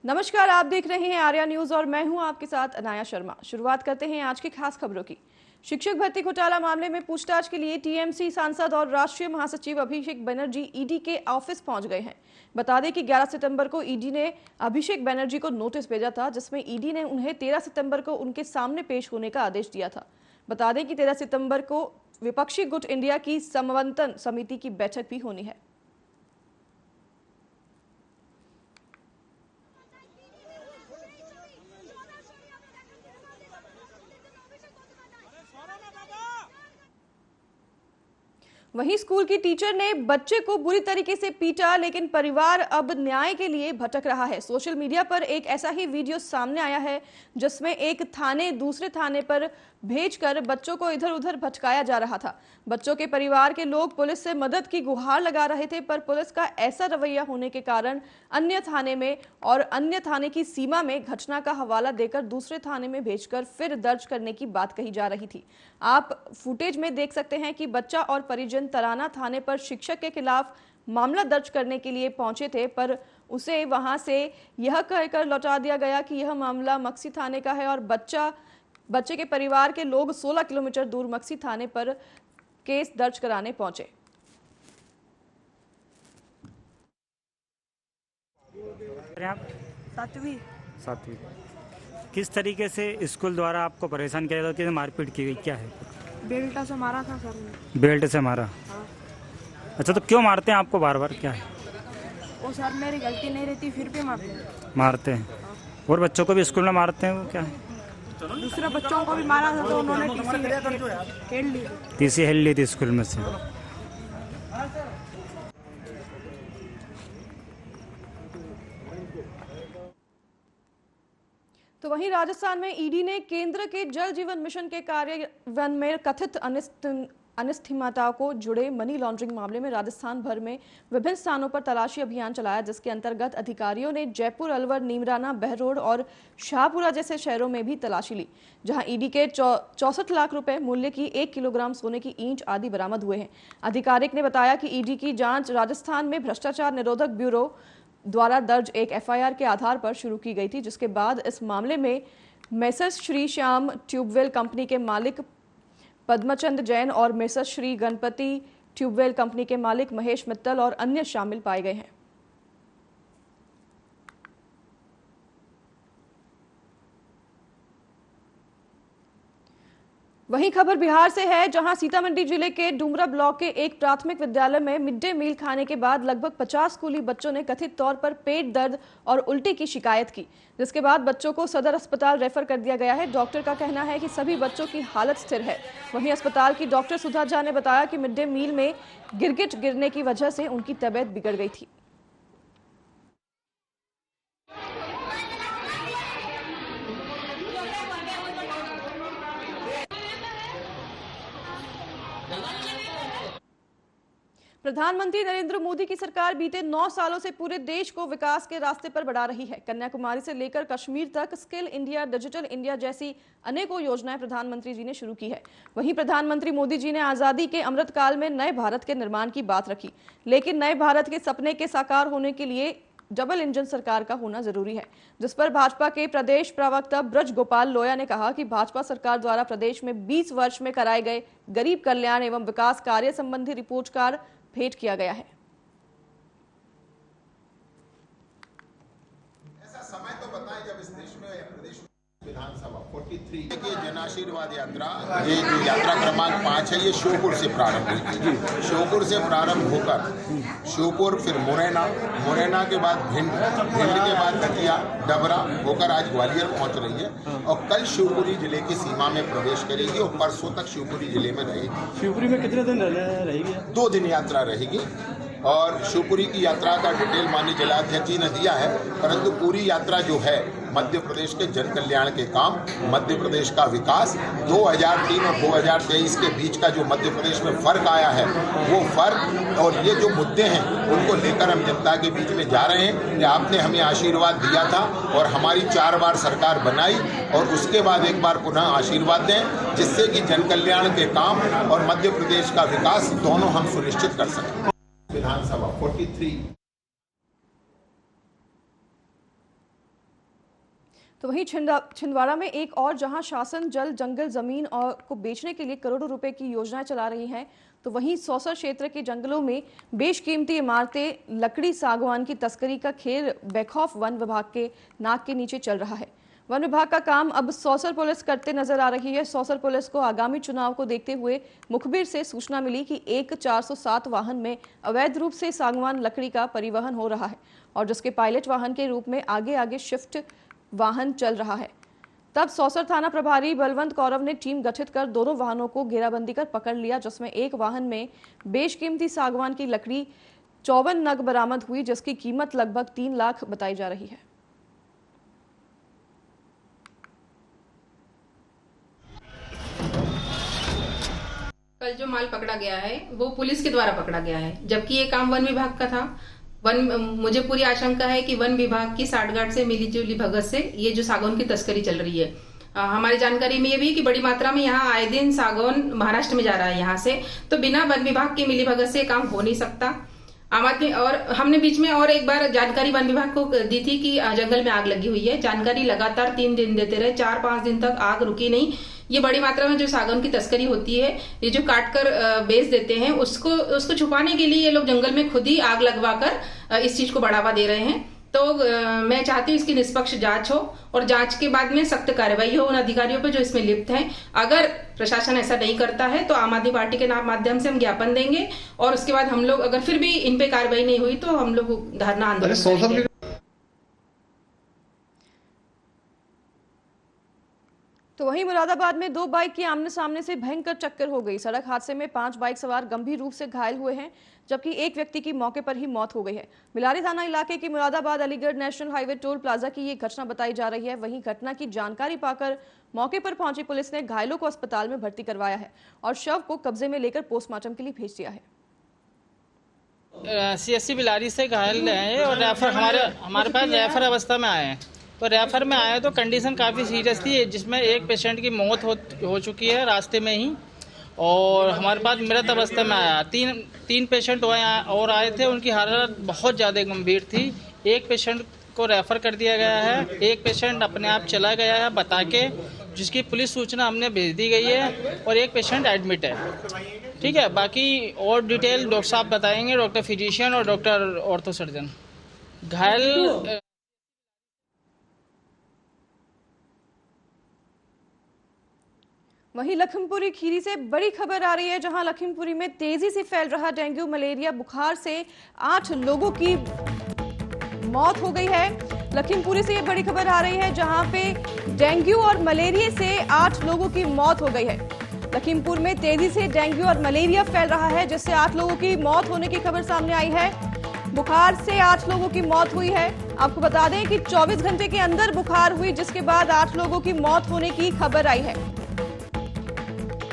नमस्कार, आप देख रहे हैं आर्या न्यूज और मैं हूं आपके साथ अनाया शर्मा। शुरुआत करते हैं आज की खास खबरों की। शिक्षक भर्ती घोटाला मामले में पूछताछ के लिए टीएमसी सांसद और राष्ट्रीय महासचिव अभिषेक बनर्जी ईडी के ऑफिस पहुंच गए हैं। बता दें कि 11 सितंबर को ईडी ने अभिषेक बनर्जी को नोटिस भेजा था, जिसमें ईडी ने उन्हें 13 सितंबर को उनके सामने पेश होने का आदेश दिया था। बता दें कि 13 सितंबर को विपक्षी गुट इंडिया की समन्वयन समिति की बैठक भी होनी है। वहीं स्कूल की टीचर ने बच्चे को बुरी तरीके से पीटा, लेकिन परिवार अब न्याय के लिए भटक रहा है। सोशल मीडिया पर एक ऐसा ही वीडियो सामने आया है जिसमें एक थाने दूसरे थाने पर भेजकर बच्चों को इधर उधर भटकाया जा रहा था। बच्चों के परिवार के लोग पुलिस से मदद की गुहार लगा रहे थे, पर पुलिस का ऐसा रवैया होने के कारण अन्य थाने में और अन्य थाने की सीमा में घटना का हवाला देकर दूसरे थाने में भेजकर फिर दर्ज करने की बात कही जा रही थी। आप फुटेज में देख सकते हैं कि बच्चा और परिजन तराना थाने पर शिक्षक के खिलाफ मामला दर्ज करने के लिए पहुंचे थे, पर उसे वहां से यह कहकर लौटा दिया गया कि यह मामला मक्सी थाने का है और बच्चे के परिवार के लोग 16 किलोमीटर दूर मक्सी थाने पर केस दर्ज कराने पहुंचे। सातवीं किस तरीके से स्कूल द्वारा आपको परेशान किया जाता है? मारपीट की गई, क्या है? बेल्ट से मारा था सर ने। बेल्ट से मारा? हाँ। अच्छा, तो क्यों मारते हैं आपको बार बार, क्या है? वो सर मेरी गलती नहीं रहती फिर भी मारते हैं। और बच्चों को भी स्कूल में मारते हैं, वो क्या है? दूसरे बच्चों को भी मारा था तो उन्होंने टीसी हिल ली थी स्कूल में से। तो वहीं राजस्थान में ईडी ने केंद्र के जल जीवन मिशन के कार्यान्वयन में कथित अनियमितताओं को जुड़े मनी लॉन्ड्रिंग मामले में राजस्थान भर में विभिन्न स्थानों पर तलाशी अभियान चलाया, जिसके अंतर्गत अधिकारियों ने जयपुर, अलवर, नीमराना, बहरोड और शाहपुरा जैसे शहरों में भी तलाशी ली, जहां ईडी के 64 लाख रुपए मूल्य की 1 किलोग्राम सोने की ईंट आदि बरामद हुए हैं। आधिकारिक ने बताया कि ईडी की जांच राजस्थान में भ्रष्टाचार निरोधक ब्यूरो द्वारा दर्ज एक एफआईआर के आधार पर शुरू की गई थी, जिसके बाद इस मामले में messrs Shri Shyam tube well company के मालिक पद्मचंद जैन और messrs Shri Ganpati tube well company के मालिक महेश मित्तल और अन्य शामिल पाए गए हैं। वहीं खबर बिहार से है, जहां सीतामढ़ी जिले के डुमरा ब्लॉक के एक प्राथमिक विद्यालय में मिड डे मील खाने के बाद लगभग 50 स्कूली बच्चों ने कथित तौर पर पेट दर्द और उल्टी की शिकायत की, जिसके बाद बच्चों को सदर अस्पताल रेफर कर दिया गया है। डॉक्टर का कहना है कि सभी बच्चों की हालत स्थिर है। वहीं अस्पताल की डॉक्टर सुधा झा ने बताया कि मिड डे मील में गिरगिट गिरने की वजह से उनकी तबीयत बिगड़ गई थी। प्रधानमंत्री नरेंद्र मोदी की सरकार बीते 9 सालों से पूरे देश को विकास के रास्ते पर बढ़ा रही है। कन्याकुमारी से लेकर कश्मीर तक स्किल इंडिया, डिजिटल इंडिया जैसी अनेकों योजनाएं प्रधानमंत्री जी ने शुरू की है। वहीं प्रधानमंत्री मोदी जी ने आजादी के अमृत काल में नए भारत के निर्माण की बात रखी, लेकिन नए भारत के सपने के साकार होने के लिए डबल इंजन सरकार का होना जरूरी है, जिस पर भाजपा के प्रदेश प्रवक्ता ब्रज गोपाल लोया ने कहा कि भाजपा सरकार द्वारा प्रदेश में 20 वर्ष में कराए गए गरीब कल्याण एवं विकास कार्य संबंधी रिपोर्ट कार्ड भेंट किया गया है। ऐसा समय तो बताएं जब इस देश में प्रदेश विधानसभा 43 की जन आशीर्वाद यात्रा, ये जो यात्रा क्रमांक 5 है, ये श्योपुर से प्रारंभ हुई थी। श्योपुर से प्रारंभ होकर श्योपुर, फिर मुरैना के बाद भिंड के बाद दतिया, डबरा होकर आज ग्वालियर पहुंच रही है और कल शिवपुरी जिले की सीमा में प्रवेश करेगी और परसों तक शिवपुरी जिले में रहेगी। शिवपुरी में कितने दिन रहेगी? 2 दिन यात्रा रहेगी और शिवपुरी की यात्रा का डिटेल माननीय जिलाध्यक्ष जी ने दिया है, परंतु पूरी यात्रा जो है मध्य प्रदेश के जन कल्याण के काम, मध्य प्रदेश का विकास, 2003 और 2023 के बीच का जो मध्य प्रदेश में फर्क आया है, वो फर्क और ये जो मुद्दे हैं उनको लेकर हम जनता के बीच में जा रहे हैं कि आपने हमें आशीर्वाद दिया था और हमारी 4 बार सरकार बनाई और उसके बाद एक बार पुनः आशीर्वाद दें, जिससे कि जन कल्याण के काम और मध्य प्रदेश का विकास दोनों हम सुनिश्चित कर सकें। विधानसभा 43 तो वहीं छिंदवाड़ा में एक और जहां शासन जल जंगल जमीन और को बेचने के लिए करोड़ों रुपए की योजनाएं चला रही हैं, तो वहीं सौसर क्षेत्र के जंगलों में बेशकीमती इमारतें, लकड़ी, सागवान की तस्करी का खेल बेखौफ वन विभाग के नाक के नीचे चल रहा है। वन विभाग का काम अब सौसर पुलिस करते नजर आ रही है। सौसर पुलिस को आगामी चुनाव को देखते हुए मुखबिर से सूचना मिली कि एक 407 वाहन में अवैध रूप से सागवान लकड़ी का परिवहन हो रहा है और जिसके पायलट वाहन के रूप में आगे आगे शिफ्ट वाहन चल रहा है। तब सौसर थाना प्रभारी बलवंत कौरव ने टीम गठित कर दोनों वाहनों को घेराबंदी कर पकड़ लिया, जिसमें एक वाहन में बेशकीमती सागवान की लकड़ी 54 नग बरामद हुई, जिसकी कीमत लगभग 3 लाख बताई जा रही है। कल जो माल पकड़ा गया है वो पुलिस के द्वारा पकड़ा गया है, जबकि ये काम वन विभाग का था। मुझे पूरी आशंका है कि वन विभाग की साठगांठ से मिलीजुली भगत से ये जो सागौन की तस्करी चल रही है। हमारी जानकारी में ये भी है कि बड़ी मात्रा में यहाँ आए दिन सागौन महाराष्ट्र में जा रहा है यहाँ से, तो बिना वन विभाग की मिलीभगत से काम हो नहीं सकता। आम आदमी और हमने बीच में और एक बार जानकारी वन विभाग को दी थी कि जंगल में आग लगी हुई है। जानकारी लगातार 3 दिन देते रहे, 4-5 दिन तक आग रुकी नहीं। ये बड़ी मात्रा में जो सागौन की तस्करी होती है, ये जो काट कर बेच देते हैं, उसको छुपाने के लिए ये लोग जंगल में खुद ही आग लगवाकर इस चीज को बढ़ावा दे रहे हैं। तो मैं चाहती हूँ इसकी निष्पक्ष जांच हो और जांच के बाद में सख्त कार्रवाई हो उन अधिकारियों पर जो इसमें लिप्त हैं। अगर प्रशासन ऐसा नहीं करता है तो आम आदमी पार्टी के माध्यम से हम ज्ञापन देंगे और उसके बाद हम लोग अगर फिर भी इन पे कार्रवाई नहीं हुई तो हम लोग धरना आंदोलन करेंगे। तो वहीं मुरादाबाद में 2 बाइक की आमने सामने से भयंकर टक्कर हो गई। सड़क हादसे में 5 बाइक सवार गंभीर रूप से घायल हुए हैं, जबकि एक व्यक्ति की मौके पर ही मौत हो गई है। बिलारी थाना इलाके की Moradabad Aligarh national highway toll plaza की ये घटना बताई जा रही है। वहीं घटना की जानकारी पाकर मौके पर पहुंची पुलिस ने घायलों को अस्पताल में भर्ती करवाया है और शव को कब्जे में लेकर पोस्टमार्टम के लिए भेज दिया है। CSC बिलारी से घायल है और रेफर हमारे पास रेफर अवस्था में आए हैं। तो रेफर में आए तो कंडीशन काफ़ी सीरियस थी, जिसमें एक पेशेंट की मौत हो चुकी है रास्ते में ही, और हमारे पास मृत अवस्था में आया। तीन पेशेंट और आए थे, उनकी हालत बहुत ज़्यादा गंभीर थी। एक पेशेंट को रेफ़र कर दिया गया है, एक पेशेंट अपने आप चला गया है बता के, जिसकी पुलिस सूचना हमने भेज दी गई है, और एक पेशेंट एडमिट है। ठीक है, बाकी और डिटेल डॉक्टर साहब बताएंगे, डॉक्टर फिजिशियन और डॉक्टर ऑर्थो सर्जन। घायल वहीं लखीमपुरी खीरी से बड़ी खबर आ रही है, जहां लखीमपुरी में तेजी से फैल रहा डेंगू मलेरिया बुखार से 8 लोगों की मौत हो गई है। लखीमपुरी से ये बड़ी खबर आ रही है, जहां पे डेंगू और मलेरिया से 8 लोगों की मौत हो गई है। लखीमपुर में तेजी से डेंगू और मलेरिया फैल रहा है, जिससे 8 लोगों की मौत होने की खबर सामने आई है। बुखार से 8 लोगों की मौत हुई है। आपको बता दें कि 24 घंटे के अंदर बुखार हुई, जिसके बाद 8 लोगों की मौत होने की खबर आई है।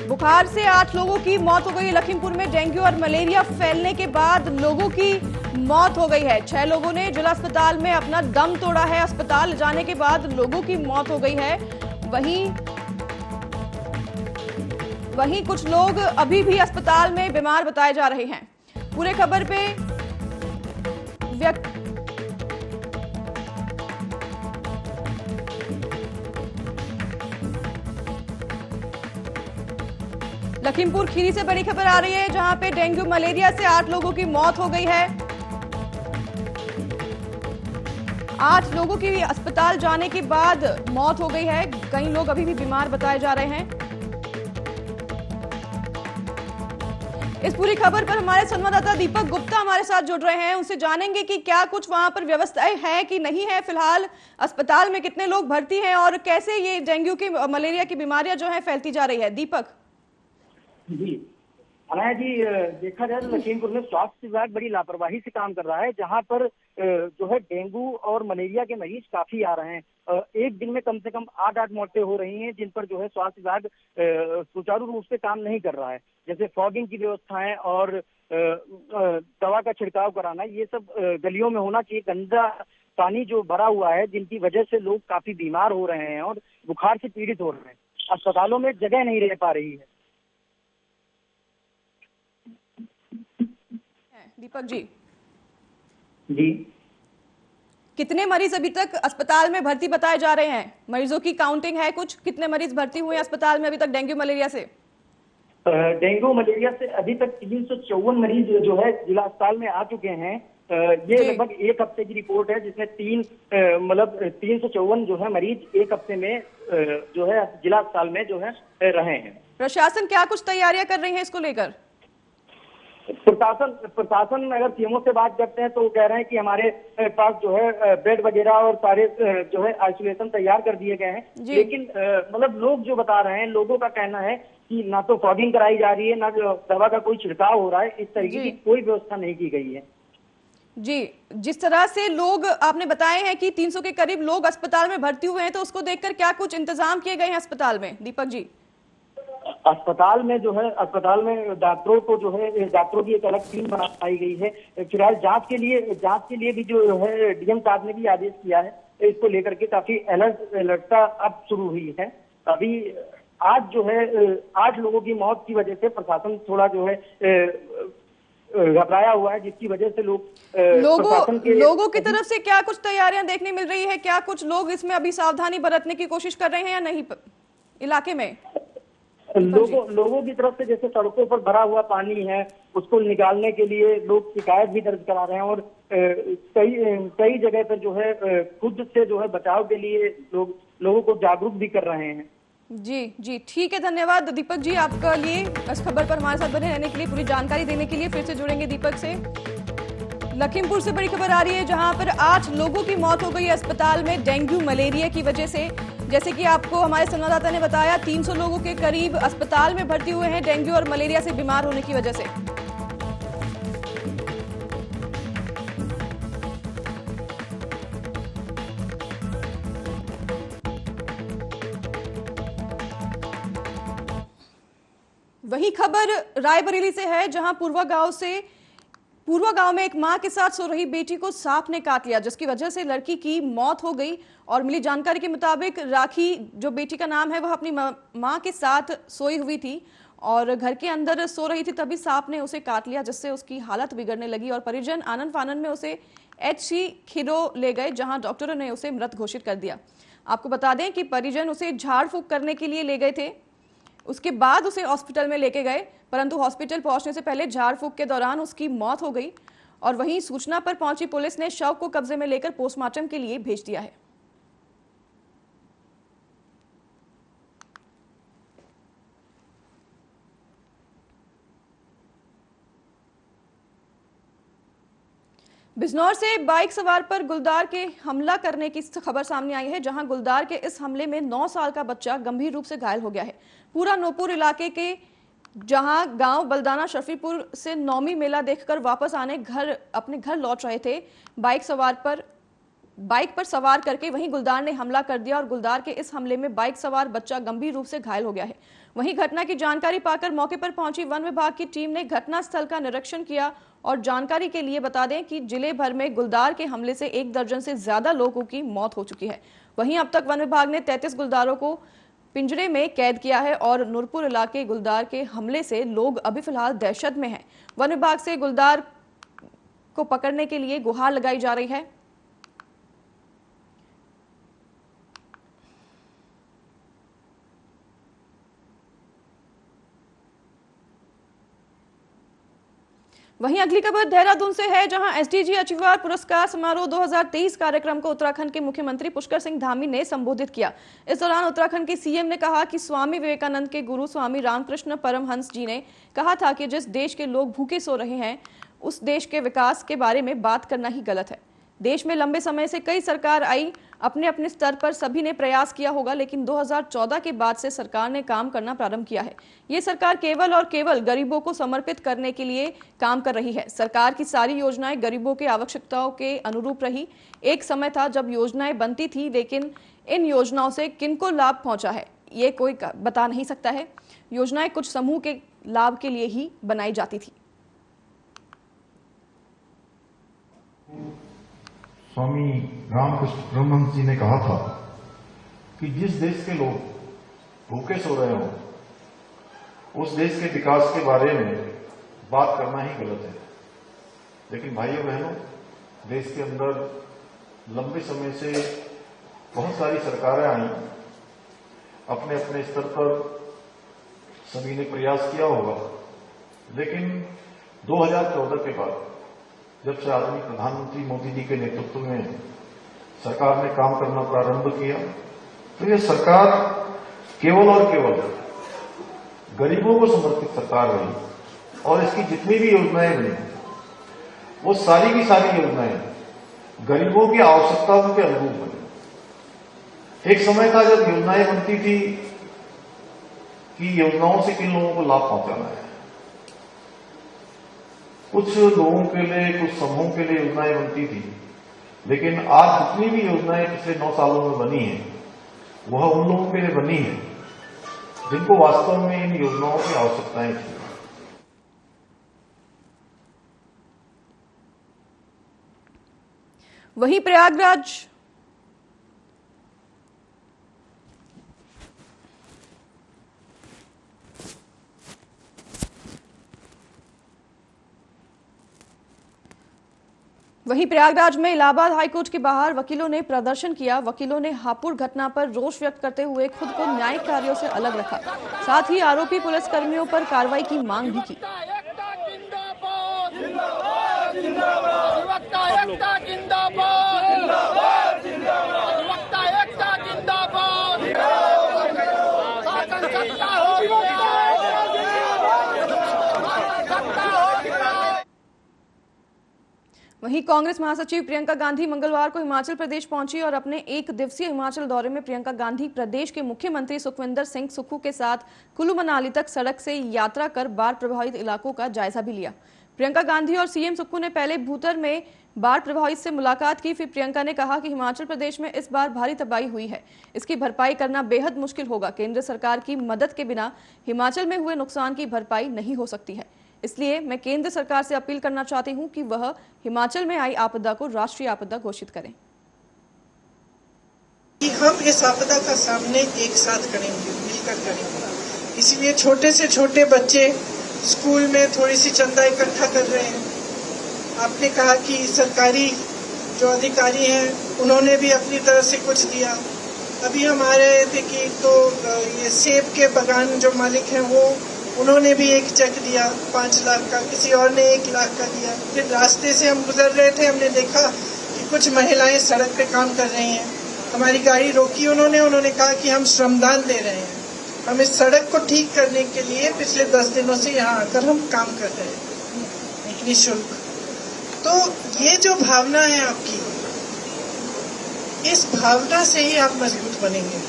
बुखार से 8 लोगों की मौत हो गई है। लखीमपुर में डेंगू और मलेरिया फैलने के बाद लोगों की मौत हो गई है। 6 लोगों ने जिला अस्पताल में अपना दम तोड़ा है। अस्पताल जाने के बाद लोगों की मौत हो गई है। वहीं कुछ लोग अभी भी अस्पताल में बीमार बताए जा रहे हैं। पूरे खबर पे लखीमपुर खीरी से बड़ी खबर आ रही है, जहां पे डेंगू मलेरिया से 8 लोगों की मौत हो गई है। 8 लोगों की अस्पताल जाने के बाद मौत हो गई है। कई लोग अभी भी बीमार बताए जा रहे हैं। इस पूरी खबर पर हमारे संवाददाता दीपक गुप्ता हमारे साथ जुड़ रहे हैं। उनसे जानेंगे कि क्या कुछ वहां पर व्यवस्थाएं हैं कि नहीं है, फिलहाल अस्पताल में कितने लोग भर्ती हैं और कैसे ये डेंगू की मलेरिया की बीमारियां जो है फैलती जा रही है। दीपक जी, अनाया जी, देखा जाए तो लखीमपुर में स्वास्थ्य विभाग बड़ी लापरवाही से काम कर रहा है, जहां पर जो है डेंगू और मलेरिया के मरीज काफी आ रहे हैं। एक दिन में कम से कम 8 मौतें हो रही हैं, जिन पर जो है स्वास्थ्य विभाग सुचारू रूप से काम नहीं कर रहा है। जैसे फॉगिंग की व्यवस्थाएं और दवा का छिड़काव कराना, ये सब गलियों में होना चाहिए। गंदा पानी जो भरा हुआ है, जिनकी वजह से लोग काफी बीमार हो रहे हैं और बुखार से पीड़ित हो रहे हैं। अस्पतालों में जगह नहीं रह पा रही है। दीपक जी जी, कितने मरीज अभी तक अस्पताल में भर्ती बताए जा रहे हैं? मरीजों की काउंटिंग है कुछ? कितने मरीज भर्ती हुए हैं अस्पताल में अभी तक डेंगू मलेरिया से? डेंगू मलेरिया से अभी तक 354 मरीज जो है जिला अस्पताल में आ चुके हैं। ये लगभग एक हफ्ते की रिपोर्ट है, जिसमें 354 जो है मरीज एक हफ्ते में जो है जिला अस्पताल में जो है रहे हैं। प्रशासन क्या कुछ तैयारियां कर रही है इसको लेकर? प्रशासन अगर सीएमओ से बात करते हैं तो वो कह रहे हैं कि हमारे पास जो है बेड वगैरह और सारे जो है आइसोलेशन तैयार कर दिए गए हैं। लेकिन मतलब लोग जो बता रहे हैं, लोगों का कहना है कि ना तो फॉगिंग कराई जा रही है, ना दवा का कोई छिड़काव हो रहा है, इस तरीके की कोई व्यवस्था नहीं की गई है। जी, जिस तरह से लोग आपने बताए हैं कि 300 के करीब लोग अस्पताल में भर्ती हुए हैं, तो उसको देखकर क्या कुछ इंतजाम किए गए हैं अस्पताल में, दीपक जी? अस्पताल में जो है, अस्पताल में डॉक्टरों को जो है, डॉक्टरों की एक अलग टीम बनाई गई है। फिलहाल जांच के लिए भी जो है डीएम साहब ने भी आदेश किया है। इसको लेकर के काफी अलर्टता अब शुरू हुई है। अभी आज जो है 8 लोगों की मौत की वजह से प्रशासन थोड़ा जो है घबराया हुआ है, जिसकी वजह से लोगों की तरफ से क्या कुछ तैयारियां देखने मिल रही है? क्या कुछ लोग इसमें अभी सावधानी बरतने की कोशिश कर रहे हैं या नहीं इलाके में? लोगों की तरफ से जैसे सड़कों पर भरा हुआ पानी है, उसको निकालने के लिए लोग शिकायत भी दर्ज करा रहे हैं और कई जगह पर जो है खुद से जो है बचाव के लिए लोगों को जागरूक भी कर रहे हैं। जी, ठीक है, धन्यवाद दीपक जी आपका लिए इस खबर पर हमारे साथ बने रहने के लिए, पूरी जानकारी देने के लिए। फिर से जुड़ेंगे दीपक से। लखीमपुर से बड़ी खबर आ रही है, जहां पर 8 लोगों की मौत हो गई अस्पताल में डेंगू मलेरिया की वजह से। जैसे कि आपको हमारे संवाददाता ने बताया, 300 लोगों के करीब अस्पताल में भर्ती हुए हैं डेंगू और मलेरिया से बीमार होने की वजह से। वही खबर रायबरेली से है, जहां पूर्वा गांव में एक मां के साथ सो रही बेटी को सांप ने काट लिया, जिसकी वजह से लड़की की मौत हो गई। और मिली जानकारी के मुताबिक राखी, जो बेटी का नाम है, वह अपनी मां के साथ सोई हुई थी और घर के अंदर सो रही थी, तभी सांप ने उसे काट लिया, जिससे उसकी हालत बिगड़ने लगी और परिजन आनन फानन में उसे एचसी खिरो ले गए, जहां डॉक्टरों ने उसे मृत घोषित कर दिया। आपको बता दें कि परिजन उसे झाड़ फूंक करने के लिए ले गए थे, उसके बाद उसे हॉस्पिटल में लेके गए, परंतु हॉस्पिटल पहुंचने से पहले झाड़ फूंक के दौरान उसकी मौत हो गई। और वहीं सूचना पर पहुंची पुलिस ने शव को कब्जे में लेकर पोस्टमार्टम के लिए भेज दिया है। बिजनौर से बाइक सवार पर गुलदार के हमला करने की खबर सामने आई है, जहां गुलदार के इस हमले में 9 साल का बच्चा गंभीर रूप से घायल हो गया है। पूरा नूपुर इलाके के जहां गांव बलदाना शफीपुर से नौमी मेला देखकर वापस अपने घर लौट रहे थे, बाइक पर सवार करके वहीं गुलदार ने हमला कर दिया और गुलदार के इस हमले में बाइक सवार बच्चा गंभीर रूप से घायल हो गया है। वहीं घटना की जानकारी पाकर मौके पर पहुंची वन विभाग की टीम ने घटनास्थल का निरीक्षण किया और जानकारी के लिए बता दें कि जिले भर में गुलदार के हमले से 1 दर्जन से ज्यादा लोगों की मौत हो चुकी है। वहीं अब तक वन विभाग ने 33 गुलदारों को पिंजरे में कैद किया है और नूरपुर इलाके गुलदार के हमले से लोग अभी फिलहाल दहशत में हैं। वन विभाग से गुलदार को पकड़ने के लिए गुहार लगाई जा रही है। वहीं अगली खबर देहरादून से है, जहां एसडीजी अचीवर पुरस्कार समारोह 2023 कार्यक्रम को उत्तराखंड के मुख्यमंत्री पुष्कर सिंह धामी ने संबोधित किया। इस दौरान उत्तराखंड के सीएम ने कहा कि स्वामी विवेकानंद के गुरु स्वामी रामकृष्ण परमहंस जी ने कहा था कि जिस देश के लोग भूखे सो रहे हैं, उस देश के विकास के बारे में बात करना ही गलत है। देश में लंबे समय से कई सरकार आई, अपने अपने स्तर पर सभी ने प्रयास किया होगा, लेकिन 2014 के बाद से सरकार ने काम करना प्रारंभ किया है। ये सरकार केवल और केवल गरीबों को समर्पित करने के लिए काम कर रही है। सरकार की सारी योजनाएं गरीबों के आवश्यकताओं के अनुरूप रही। एक समय था जब योजनाएं बनती थी, लेकिन इन योजनाओं से किनको लाभ पहुंचा है ये कोई बता नहीं सकता है। योजनाएं कुछ समूह के लाभ के लिए ही बनाई जाती थी। स्वामी रामकृष्ण परमहंस जी ने कहा था कि जिस देश के लोग भूखे सो रहे हो, उस देश के विकास के बारे में बात करना ही गलत है। लेकिन भाइयों बहनों, देश के अंदर लंबे समय से बहुत सारी सरकारें आई, अपने अपने स्तर पर सभी ने प्रयास किया होगा, लेकिन 2014 के बाद जब से आदरणीय प्रधानमंत्री मोदी जी के नेतृत्व में सरकार ने काम करना प्रारंभ किया, तो ये सरकार केवल और केवल गरीबों को समर्पित सरकार रही और इसकी जितनी भी योजनाएं बनी वो सारी की सारी योजनाएं गरीबों की आवश्यकताओं के अनुरूप बनी। एक समय था जब योजनाएं बनती थी कि योजनाओं से किन लोगों को लाभ पहुंचाना है, कुछ लोगों के लिए, कुछ समूहों के लिए योजनाएं बनती थी, लेकिन आज जितनी भी योजनाएं पिछले 9 सालों में बनी है वह उन लोगों के लिए बनी है जिनको वास्तव में इन योजनाओं की आवश्यकताएं थी। वहीं प्रयागराज में इलाहाबाद हाईकोर्ट के बाहर वकीलों ने प्रदर्शन किया। वकीलों ने हापुड़ घटना पर रोष व्यक्त करते हुए खुद को न्यायिक कार्यों से अलग रखा, साथ ही आरोपी पुलिसकर्मियों पर कार्रवाई की मांग भी की। वहीं कांग्रेस महासचिव प्रियंका गांधी मंगलवार को हिमाचल प्रदेश पहुंची और अपने 1 दिवसीय हिमाचल दौरे में प्रियंका गांधी प्रदेश के मुख्यमंत्री सुखविंदर सिंह सुक्खू के साथ कुल्लू मनाली तक सड़क से यात्रा कर बाढ़ प्रभावित इलाकों का जायजा भी लिया। प्रियंका गांधी और सीएम सुक्खू ने पहले भूतर में बाढ़ प्रभावित से मुलाकात की। फिर प्रियंका ने कहा कि हिमाचल प्रदेश में इस बार भारी तबाही हुई है, इसकी भरपाई करना बेहद मुश्किल होगा। केंद्र सरकार की मदद के बिना हिमाचल में हुए नुकसान की भरपाई नहीं हो सकती है, इसलिए मैं केंद्र सरकार से अपील करना चाहती हूं कि वह हिमाचल में आई आपदा को राष्ट्रीय आपदा घोषित करें। हम इस आपदा का सामने एक साथ करेंगे, मिलकर करेंगे। इसीलिए छोटे से छोटे बच्चे स्कूल में थोड़ी सी चंदा इकट्ठा कर रहे हैं। आपने कहा कि सरकारी जो अधिकारी हैं उन्होंने भी अपनी तरफ से कुछ दिया। अभी हम आ रहे थे कि तो ये सेब के बागान जो मालिक हैं वो उन्होंने भी एक चेक दिया 5 लाख का, किसी और ने 1 लाख का दिया। फिर रास्ते से हम गुजर रहे थे, हमने देखा कि कुछ महिलाएं सड़क पे काम कर रही हैं। हमारी गाड़ी रोकी उन्होंने कहा कि हम श्रमदान दे रहे हैं, हम इस सड़क को ठीक करने के लिए पिछले 10 दिनों से यहाँ आकर हम काम कर रहे हैं निःशुल्क। तो ये जो भावना है आपकी, इस भावना से ही आप मजबूत बनेंगे।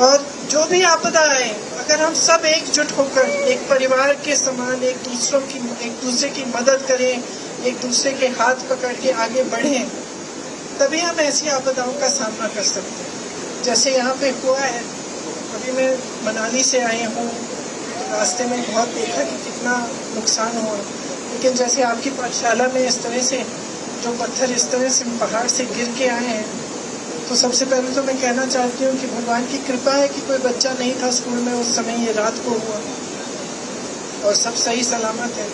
और जो भी आपदा आए, अगर हम सब एकजुट होकर एक परिवार के समान एक दूसरे की मदद करें, एक दूसरे के हाथ पकड़ के आगे बढ़ें, तभी हम ऐसी आपदाओं का सामना कर सकते हैं। जैसे यहाँ पे हुआ है, अभी मैं मनाली से आई हूँ, तो रास्ते में बहुत देखा कि कितना नुकसान हुआ। लेकिन जैसे आपकी पाठशाला में इस तरह से जो पत्थर इस तरह से पहाड़ से गिर के आए हैं, तो सबसे पहले तो मैं कहना चाहती हूँ कि भगवान की कृपा है कि कोई बच्चा नहीं था स्कूल में उस समय, ये रात को हुआ और सब सही सलामत है।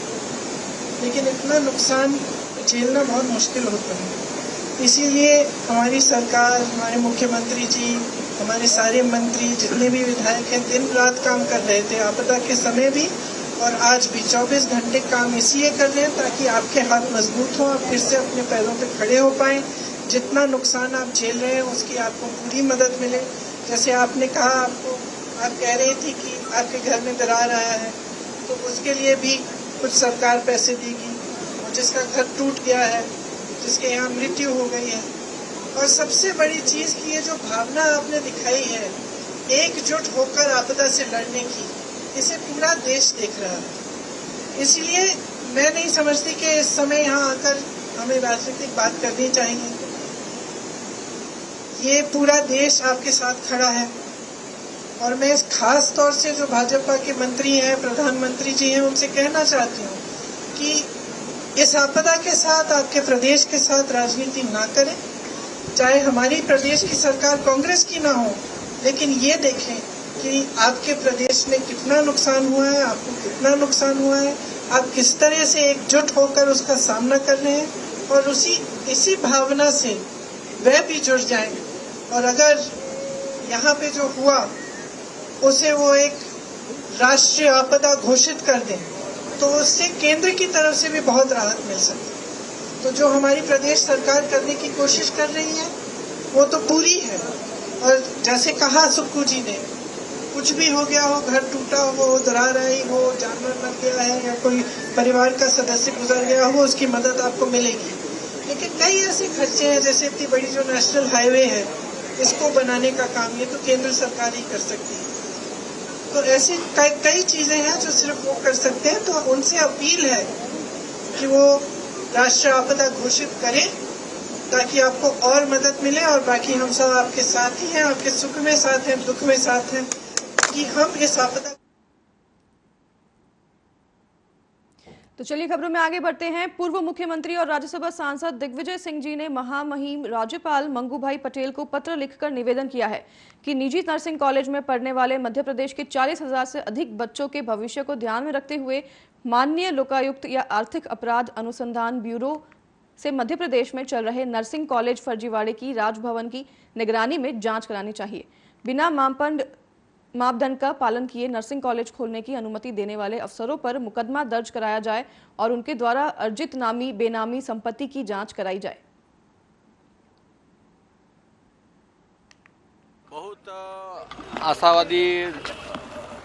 लेकिन इतना नुकसान झेलना बहुत मुश्किल होता है। इसीलिए हमारी सरकार, हमारे मुख्यमंत्री जी, हमारे सारे मंत्री, जितने भी विधायक हैं, दिन रात काम कर रहे थे, आपदा के समय भी और आज भी 24 घंटे काम इसलिए कर रहे हैं ताकि आपके हाथ मजबूत हों, आप फिर से अपने पैरों पे खड़े हो पाएं। जितना नुकसान आप झेल रहे हैं उसकी आपको पूरी मदद मिले। जैसे आपने कहा, आप कह रही थी कि आपके घर में दरार आया है, तो उसके लिए भी कुछ सरकार पैसे देगी। और जिसका घर टूट गया है, जिसके यहाँ मृत्यु हो गई है, और सबसे बड़ी चीज़ की ये जो भावना आपने दिखाई है एकजुट होकर आपदा से लड़ने की, इसे पूरा देश देख रहा है। इसलिए मैं नहीं समझती कि इस समय यहाँ आकर हमें राजनीतिक बात करनी चाहिए। ये पूरा देश आपके साथ खड़ा है और मैं इस खास तौर से जो भाजपा के मंत्री हैं, प्रधानमंत्री जी हैं, उनसे कहना चाहती हूँ कि इस आपदा के साथ, आपके प्रदेश के साथ राजनीति ना करें। चाहे हमारी प्रदेश की सरकार कांग्रेस की ना हो, लेकिन ये देखें कि आपके प्रदेश में कितना नुकसान हुआ है, आपको कितना नुकसान हुआ है, आप किस तरह से एकजुट होकर उसका सामना कर रहे हैं। और इसी भावना से वह भी जुड़ जाएं। और अगर यहाँ पे जो हुआ उसे वो एक राष्ट्रीय आपदा घोषित कर दें तो उससे केंद्र की तरफ से भी बहुत राहत मिल सकती है। तो जो हमारी प्रदेश सरकार करने की कोशिश कर रही है वो तो पूरी है। और जैसे कहा सुक्कू जी ने, कुछ भी हो गया हो, घर टूटा हो, दरार आई हो, जानवर मर गया है या कोई परिवार का सदस्य गुजर गया हो, उसकी मदद आपको मिलेगी। लेकिन कई ऐसे खर्चे हैं, जैसे इतनी बड़ी जो नेशनल हाईवे है इसको बनाने का काम ये तो केंद्र सरकार ही कर सकती है। तो ऐसी कई चीजें हैं जो सिर्फ वो कर सकते हैं। तो उनसे अपील है कि वो राष्ट्रीय आपदा घोषित करें ताकि आपको और मदद मिले। और बाकी हम सब आपके साथ ही हैं, आपके सुख में साथ हैं, दुख में साथ हैं, कि हम इस आपदा। तो चलिए खबरों में आगे बढ़ते हैं। पूर्व मुख्यमंत्री और राज्यसभा सांसद दिग्विजय सिंह जी ने महामहिम राज्यपाल मंगूभाई पटेल को पत्र लिखकर निवेदन किया है कि निजी नर्सिंग कॉलेज में पढ़ने वाले मध्य प्रदेश के 40,000 से अधिक बच्चों के भविष्य को ध्यान में रखते हुए माननीय लोकायुक्त या आर्थिक अपराध अनुसंधान ब्यूरो से मध्य प्रदेश में चल रहे नर्सिंग कॉलेज फर्जीवाड़े की राजभवन की निगरानी में जांच करानी चाहिए। बिना मापदंड का पालन किए नर्सिंग कॉलेज खोलने की अनुमति देने वाले अफसरों पर मुकदमा दर्ज कराया जाए और उनके द्वारा अर्जित नामी बेनामी संपत्ति की जांच कराई जाए। बहुत आशावादी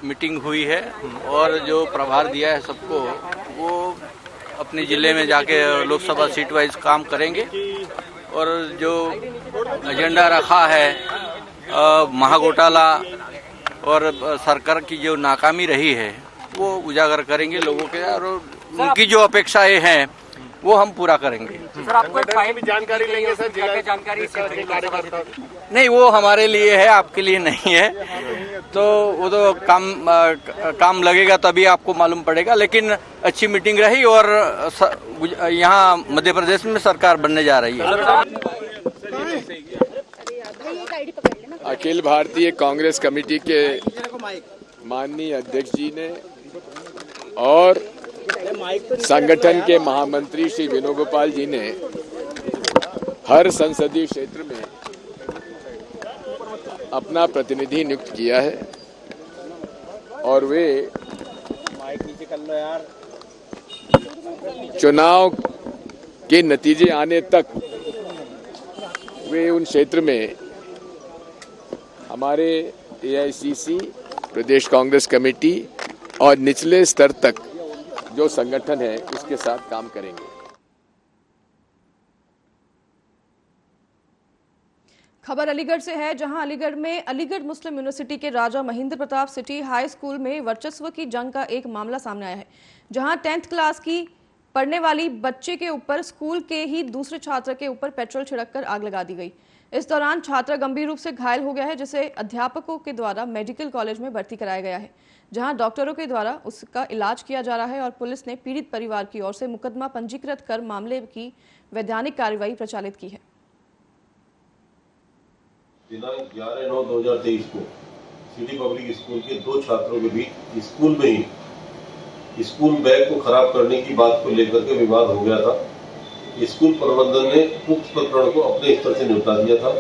मीटिंग हुई है और जो प्रभार दिया है सबको, वो अपने जिले में जाके लोकसभा सीट वाइज काम करेंगे और जो एजेंडा रखा है महाघोटाला और सरकार की जो नाकामी रही है वो उजागर करेंगे लोगों के, और उनकी जो अपेक्षाएं हैं वो हम पूरा करेंगे। सर, आपको एक फाइल भी जानकारी लेंगे सर, जिला की जानकारी नहीं, वो हमारे लिए है, आपके लिए नहीं है। तो वो तो काम लगेगा तभी आपको मालूम पड़ेगा। लेकिन अच्छी मीटिंग रही और यहाँ मध्य प्रदेश में सरकार बनने जा रही है। अखिल भारतीय कांग्रेस कमेटी के माननीय अध्यक्ष जी ने और संगठन के महामंत्री श्री वेणुगोपाल जी ने हर संसदीय क्षेत्र में अपना प्रतिनिधि नियुक्त किया है और वे चुनाव के नतीजे आने तक वे उन क्षेत्र में हमारे एआईसीसी, प्रदेश कांग्रेस कमेटी और निचले स्तर तक जो संगठन है उसके साथ काम करेंगे। खबर अलीगढ़ से है, जहां अलीगढ़ में अलीगढ़ मुस्लिम यूनिवर्सिटी के Raja Mahendra Pratap city high school में वर्चस्व की जंग का एक मामला सामने आया है, जहां 10th क्लास की पढ़ने वाली बच्चे के ऊपर स्कूल के ही दूसरे छात्र के ऊपर पेट्रोल छिड़ककर आग लगा दी गई। इस दौरान छात्र गंभीर रूप से घायल हो गया है, जिसे अध्यापकों के द्वारा मेडिकल कॉलेज में भर्ती कराया गया है, जहां डॉक्टरों के द्वारा उसका इलाज किया जा रहा है और पुलिस ने पीड़ित परिवार की ओर से मुकदमा पंजीकृत कर मामले की वैधानिक कार्रवाई प्रचालित की है। दिनांक 11/9/2023 को सिटी पब्लिक स्कूल के 2 छात्रों के बीच स्कूल में ही स्कूल बैग को खराब करने की बात को लेकर के विवाद हो गया था। स्कूल प्रबंधन ने उक्त प्रकरण को अपने स्तर से निपटा दिया था।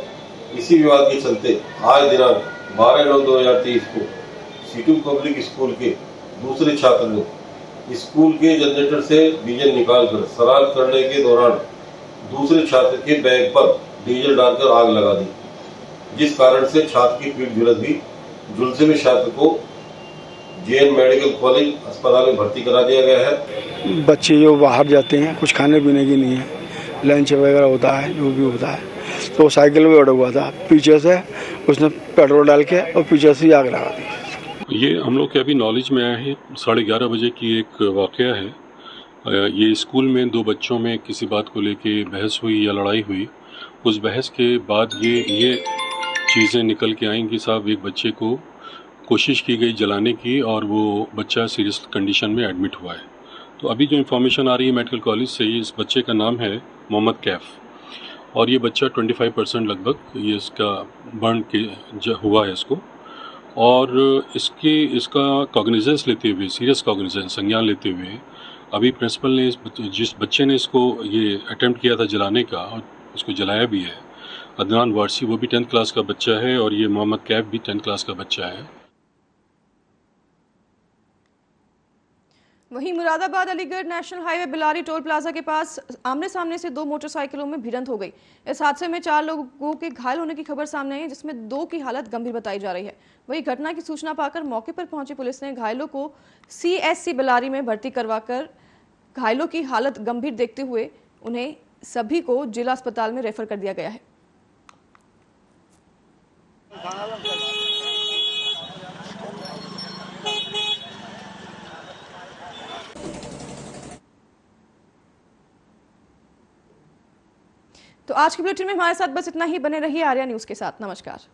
इसी विवाद के चलते आज दिनांक 12/9/2023 को सिटी पब्लिक स्कूल के दूसरे छात्र ने स्कूल के जनरेटर से डीजल निकालकर शराब करने के दौरान दूसरे छात्र के बैग पर डीजल डालकर आग लगा दी, जिस कारण से छात्र की पीठ झुलस गई। झुलसे में छात्र को जेएन मेडिकल कॉलेज अस्पताल में भर्ती करा दिया गया है। बच्चे जो बाहर जाते हैं, कुछ खाने पीने की नहीं है, लंच वगैरह होता है, जो भी होता है, तो साइकिल में बैठा हुआ था, पीछे से उसने पेट्रोल डाल के और पीछे से आग लगा दी। ये हम लोग के अभी नॉलेज में आया है, 11:30 बजे की एक वाकया है। ये स्कूल में 2 बच्चों में किसी बात को लेके बहस हुई या लड़ाई हुई। उस बहस के बाद ये चीज़ें निकल के आएंगी साहब। एक बच्चे को कोशिश की गई जलाने की और वो बच्चा सीरियस कंडीशन में एडमिट हुआ है। तो अभी जो इन्फॉर्मेशन आ रही है मेडिकल कॉलेज से, इस बच्चे का नाम है मोहम्मद कैफ और ये बच्चा 25% लगभग ये इसका बर्न के हुआ है इसको। और इसका कॉग्निजेंस लेते हुए, सीरियस कॉग्निजेंस संज्ञान लेते हुए अभी प्रिंसिपल ने जिस बच्चे ने इसको ये अटेम्प्ट किया था जलाने का और उसको जलाया भी है, अदनान वारसी वो भी 10th क्लास का बच्चा है और ये मोहम्मद कैफ भी 10th क्लास का बच्चा है। वहीं Moradabad Aligarh national highway Bilari toll plaza के पास आमने सामने से दो मोटरसाइकिलों में भिड़ंत हो गई। इस हादसे में 4 लोगों के घायल होने की खबर सामने आई है, जिसमें 2 की हालत गंभीर बताई जा रही है। वहीं घटना की सूचना पाकर मौके पर पहुंची पुलिस ने घायलों को CSC बिलारी में भर्ती करवाकर घायलों की हालत गंभीर देखते हुए उन्हें सभी को जिला अस्पताल में रेफर कर दिया गया है। तो आज की बुलेटिन में हमारे साथ बस इतना ही। बने रहिए आर्या न्यूज के साथ। नमस्कार।